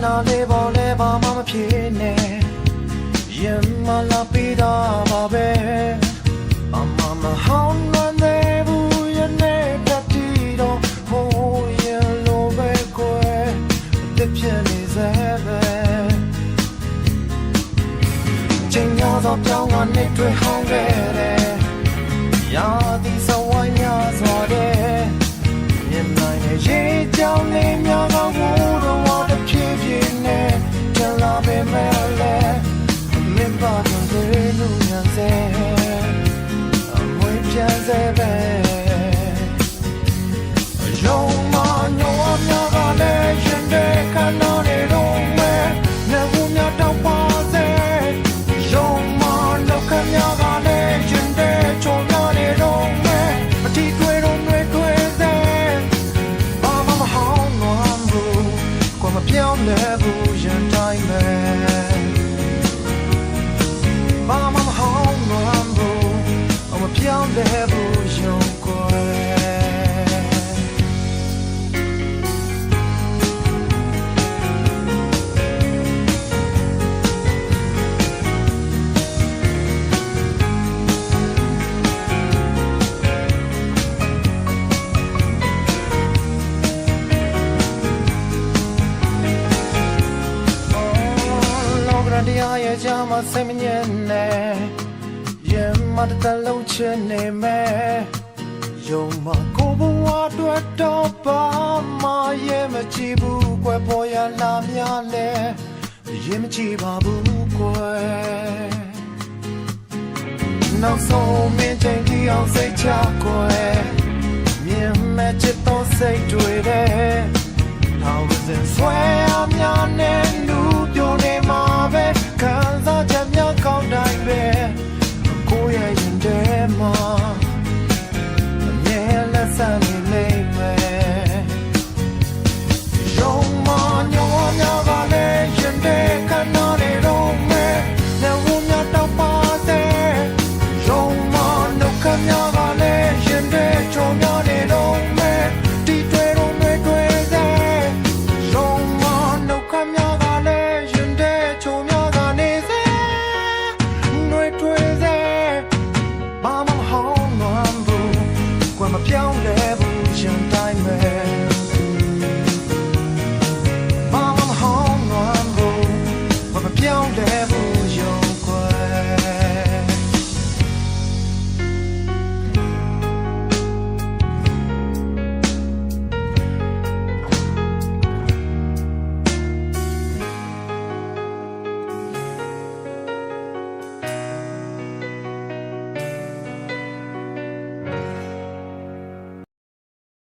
နာလေးပေါ်လဲဘာမှမဖြစ်နဲ့ရင်မလာပြီးတော့ပါပဲအမမဟောင်းနေသေးဘူးရနေတတိတော့ဟိုရလိုပဲကွယ်တစ်ဖြစ်နေစေပဲချိန်များသောပြောင်းကနေတွေ့ဟောင်းခဲ့တယ်ရာသီစဝိုင်းများစွာတဲ့မြင်နိုင်တဲ့ရေကြောင်းလေးများကဝိုးတော့တစ်ဖြည်းဖြည်းနဲ့ကျလာပေမဲ့လည်းမင်းပါတဲ့လူများစေအမွေပြန်စေပဲရုံမညောများကလည်းရှင်တဲ့ခန္ဓာတွေတော့မဲ့နေဘူးများတော့ပါစေရုံမလောကများကလည်းရှင်တဲ့ချုံများတွေတော့မဲ့အထီးတွေ့တော့တွေ့စေဘာမှမဟောင်းတော့ဘူးကိုမပြောင်းလဲဘူးရင်တိုင်းပဲဘာမှမဟောင်းတော့ဘူးအမပြောင်းလဲဘူးရုံကိုတရားရဲ့ကြမှာစိတ်မငြင်းနဲ့ရင်မတတလုံးချင်နေမယ်ယုံမကိုဘဝအတွက်တော့ပါမရဲ့မကြည့်ဘူးကွယ်ပေါ်ရလာများလဲရင်မကြည့်ပါဘူးကွယ်နောက်ဆုံးမင်းချိန်ကြီးအောင်စိတ်ချကွယ်မြင်မဲ့ချစ်တော်စိတ်တွေတဲ့နောက်စဉ်ဆွဲအများနဲ့လူပြိုနေမှာပဲခံစားချက်များကောင်းတိုင်းပဲကိုယ့်ရဲ့ရင်ထဲမှာအမြဲလက်ဆန်နေလေ